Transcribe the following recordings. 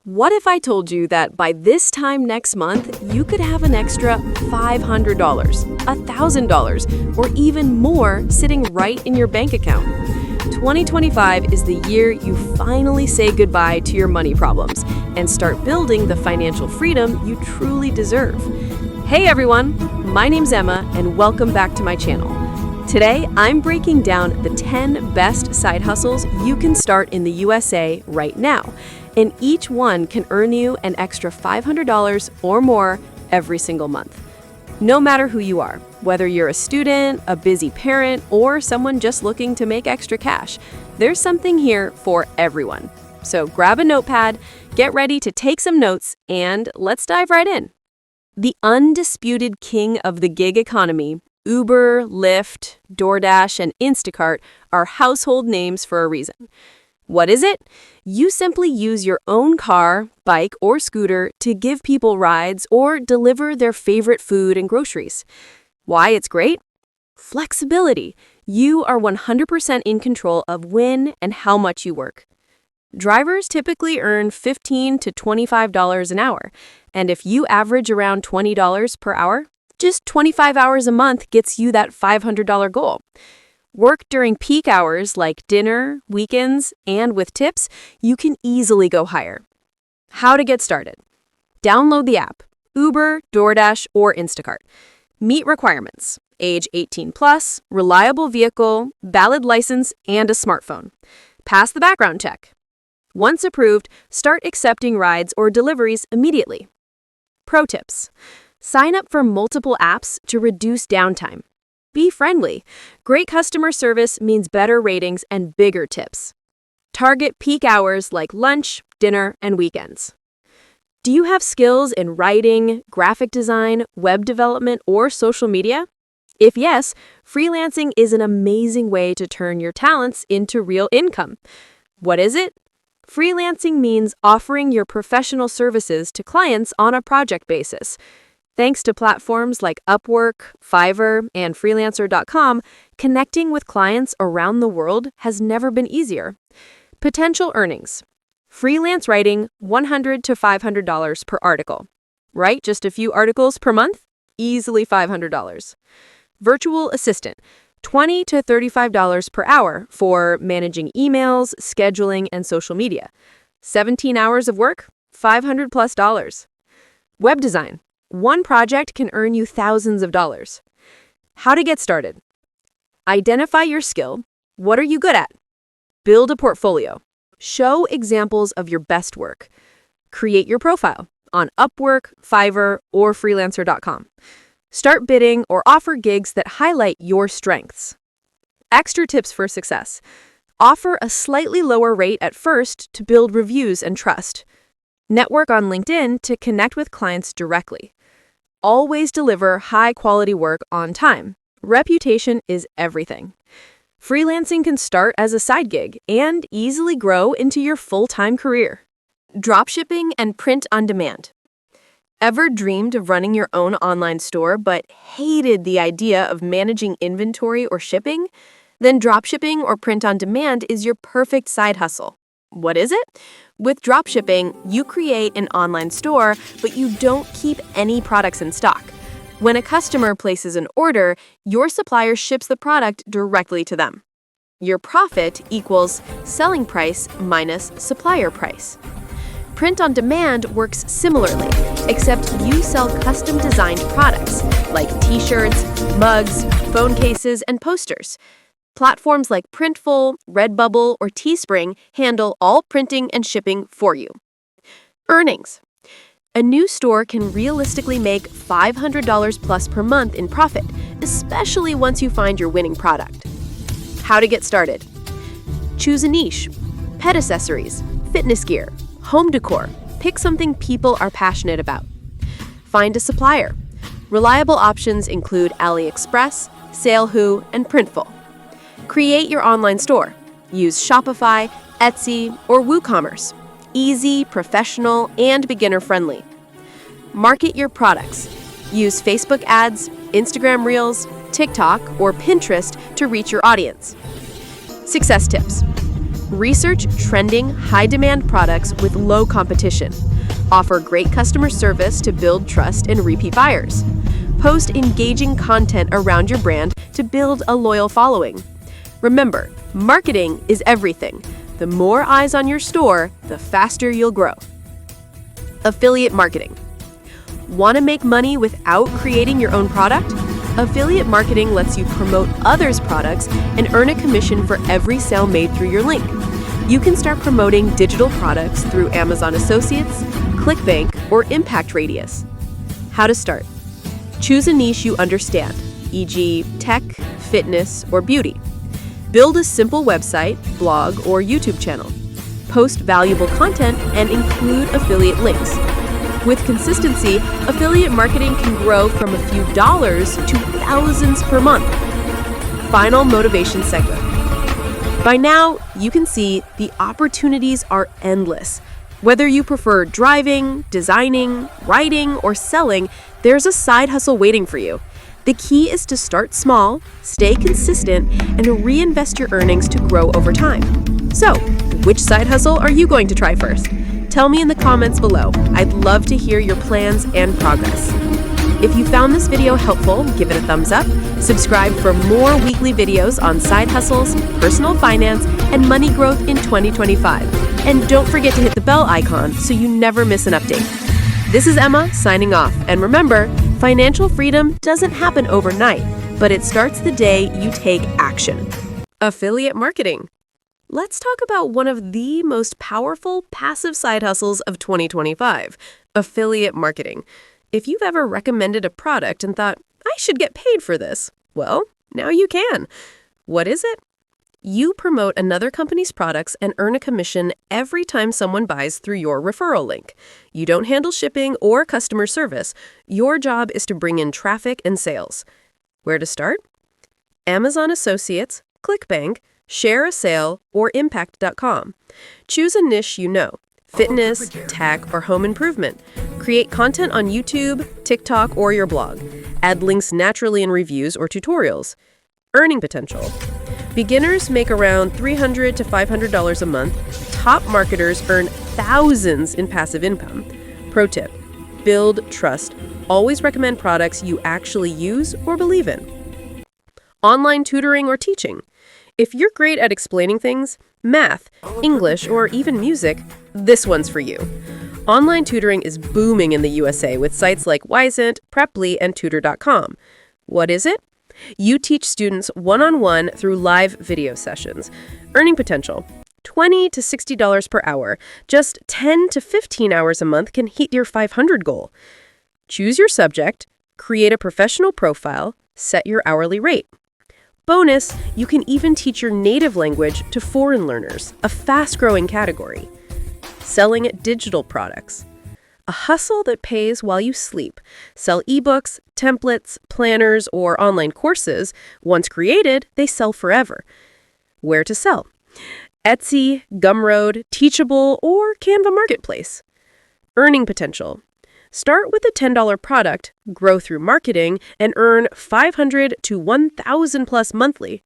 What if I told you that by this time next month, you could have an extra $500, $1,000, or even more sitting right in your bank account? 2025 is the year you finally say goodbye to your money problems and start building the financial freedom you truly deserve. Hey everyone, my name's Emma and welcome back to my channel. Today, I'm breaking down the 10 best side hustles you can start in the USA right now, and each one can earn you an extra $500 or more every single month. No matter who you are, whether you're a student, a busy parent, or someone just looking to make extra cash, there's something here for everyone. So grab a notepad, get ready to take some notes, and let's dive right in. The undisputed king of the gig economy, Uber, Lyft, DoorDash, and Instacart are household names for a reason. What is it? You simply use your own car, bike, or scooter to give people rides or deliver their favorite food and groceries. Why it's great? Flexibility. You are 100% in control of when and how much you work. Drivers typically earn $15 to $25 an hour, and if you average around $20 per hour, just 25 hours a month gets you that $500 goal. Work during peak hours like dinner, weekends, and with tips, you can easily go higher. How to get started? Download the app, Uber, DoorDash, or Instacart. Meet requirements: age 18 plus, reliable vehicle, valid license, and a smartphone. Pass the background check. Once approved, start accepting rides or deliveries immediately. Pro tips: sign up for multiple apps to reduce downtime. Be friendly. Great customer service means better ratings and bigger tips. Target peak hours like lunch, dinner, and weekends. Do you have skills in writing, graphic design, web development, or social media? If yes, freelancing is an amazing way to turn your talents into real income. What is it? Freelancing means offering your professional services to clients on a project basis. Thanks to platforms like Upwork, Fiverr, and Freelancer.com, connecting with clients around the world has never been easier. Potential earnings: freelance writing, $100 to $500 per article. Write just a few articles per month? Easily $500. Virtual assistant, $20 to $35 per hour for managing emails, scheduling, and social media. 17 hours of work? $500 plus. Web design. One project can earn you thousands of dollars. How to get started? Identify your skill. What are you good at? Build a portfolio. Show examples of your best work. Create your profile on Upwork, Fiverr, or Freelancer.com. Start bidding or offer gigs that highlight your strengths. Extra tips for success: offer a slightly lower rate at first to build reviews and trust. Network on LinkedIn to connect with clients directly. Always deliver high-quality work on time. Reputation is everything. Freelancing can start as a side gig and easily grow into your full-time career. Dropshipping and print on demand. Ever dreamed of running your own online store but hated the idea of managing inventory or shipping? Then dropshipping or print on demand is your perfect side hustle. What is it? With dropshipping, you create an online store, but you don't keep any products in stock. When a customer places an order, your supplier ships the product directly to them. Your profit equals selling price minus supplier price. Print on demand works similarly, except you sell custom-designed products like t-shirts, mugs, phone cases, and posters. Platforms like Printful, Redbubble, or Teespring handle all printing and shipping for you. Earnings. A new store can realistically make $500 plus per month in profit, especially once you find your winning product. How to get started? Choose a niche: pet accessories, fitness gear, home decor. Pick something people are passionate about. Find a supplier. Reliable options include AliExpress, Salehoo, and Printful. Create your online store. Use Shopify, Etsy, or WooCommerce. Easy, professional, and beginner-friendly. Market your products. Use Facebook ads, Instagram Reels, TikTok, or Pinterest to reach your audience. Success tips: Research trending, high-demand products with low competition. Offer great customer service to build trust and repeat buyers. Post engaging content around your brand to build a loyal following. Remember, marketing is everything. The more eyes on your store, the faster you'll grow. Affiliate marketing. Want to make money without creating your own product? Affiliate marketing lets you promote others' products and earn a commission for every sale made through your link. You can start promoting digital products through Amazon Associates, ClickBank, or Impact Radius. How to start. Choose a niche you understand, e.g., tech, fitness, or beauty. Build a simple website, blog, or YouTube channel. Post valuable content and include affiliate links. With consistency, affiliate marketing can grow from a few dollars to thousands per month. Final motivation segment. By now, you can see the opportunities are endless. Whether you prefer driving, designing, writing, or selling, there's a side hustle waiting for you. The key is to start small, stay consistent, and reinvest your earnings to grow over time. So, which side hustle are you going to try first? Tell me in the comments below. I'd love to hear your plans and progress. If you found this video helpful, give it a thumbs up, subscribe for more weekly videos on side hustles, personal finance, and money growth in 2025. And don't forget to hit the bell icon so you never miss an update. This is Emma signing off, and remember, financial freedom doesn't happen overnight, but it starts the day you take action. Affiliate marketing. Let's talk about one of the most powerful passive side hustles of 2025, affiliate marketing. If you've ever recommended a product and thought, I should get paid for this, well, now you can. What is it? You promote another company's products and earn a commission every time someone buys through your referral link. You don't handle shipping or customer service. Your job is to bring in traffic and sales. Where to start? Amazon Associates, ClickBank, Share a Sale, or Impact.com. Choose a niche you know, fitness, tech, or home improvement. Create content on YouTube, TikTok, or your blog. Add links naturally in reviews or tutorials. Earning potential. Beginners make around $300 to $500 a month. Top marketers earn thousands in passive income. Pro tip, build trust. Always recommend products you actually use or believe in. Online tutoring or teaching. If you're great at explaining things, math, English, or even music, this one's for you. Online tutoring is booming in the USA with sites like Wisent, Preply, and Tutor.com. What is it? You teach students one-on-one through live video sessions. Earning potential, $20 to $60 per hour. Just 10 to 15 hours a month can hit your 500 goal. Choose your subject, create a professional profile, set your hourly rate. Bonus, you can even teach your native language to foreign learners, a fast-growing category. Selling digital products. A hustle that pays while you sleep. Sell ebooks, templates, planners, or online courses. Once created, they sell forever. Where to sell? Etsy, Gumroad, Teachable, or Canva Marketplace. Earning potential. Start with a $10 product, grow through marketing, and earn $500 to $1,000 plus monthly.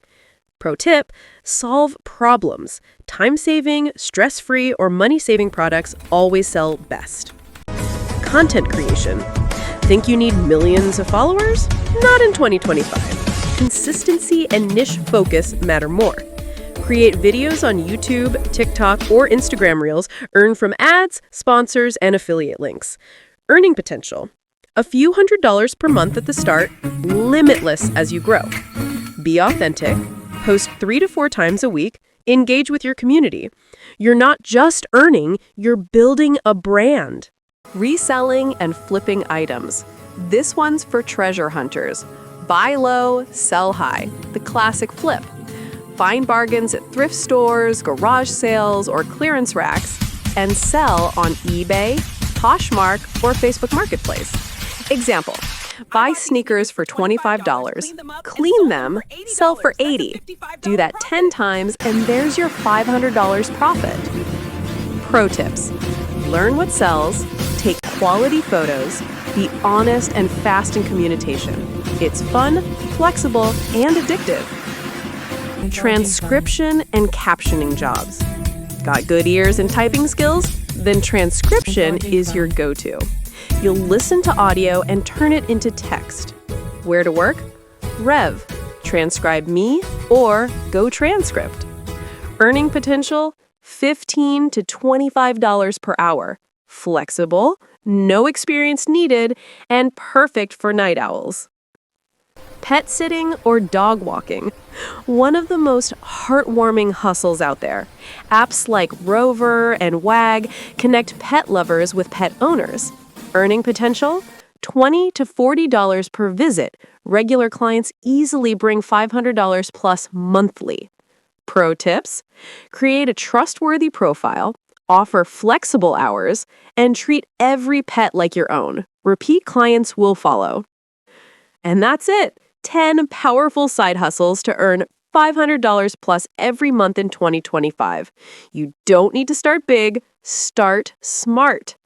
Pro tip, solve problems. Time-saving, stress-free, or money-saving products always sell best. Content creation. Think you need millions of followers? Not in 2025. Consistency and niche focus matter more. Create videos on YouTube, TikTok, or Instagram Reels. Earn from ads, sponsors, and affiliate links. Earning potential. A few $100s per month at the start, limitless as you grow. Be authentic. Post 3 to 4 times a week. Engage with your community. You're not just earning, you're building a brand. Reselling and flipping items. This one's for treasure hunters. Buy low, sell high. The classic flip. Find bargains at thrift stores, garage sales, or clearance racks, and sell on eBay, Poshmark, or Facebook Marketplace. Example, buy sneakers for $25, clean them, sell for $80. Do that 10 times, and there's your $500 profit. Pro tips, learn what sells, take quality photos, be honest and fast in communication. It's fun, flexible, and addictive. Transcription and captioning jobs. Got good ears and typing skills? Then transcription is your go-to. You'll listen to audio and turn it into text. Where to work? Rev, Transcribe Me, or Go Transcript. Earning potential? $15 to $25 per hour. Flexible, no experience needed, and perfect for night owls. Pet sitting or dog walking? One of the most heartwarming hustles out there. Apps like Rover and Wag connect pet lovers with pet owners. Earning potential? $20 to $40 per visit. Regular clients easily bring $500 plus monthly. Pro tips: create a trustworthy profile, offer flexible hours, and treat every pet like your own. Repeat clients will follow. And that's it. 10 powerful side hustles to earn $500 plus every month in 2025. You don't need to start big, start smart.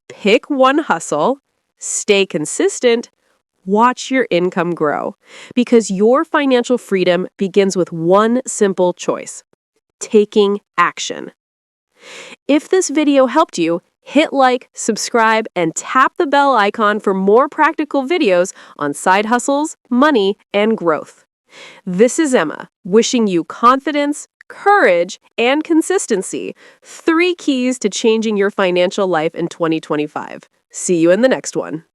Pick one hustle, stay consistent, watch your income grow. Because your financial freedom begins with one simple choice: taking action. If this video helped you, hit like, subscribe, and tap the bell icon for more practical videos on side hustles, money, and growth. This is Emma, wishing you confidence, courage, and consistency, 3 keys to changing your financial life in 2025. See you in the next one.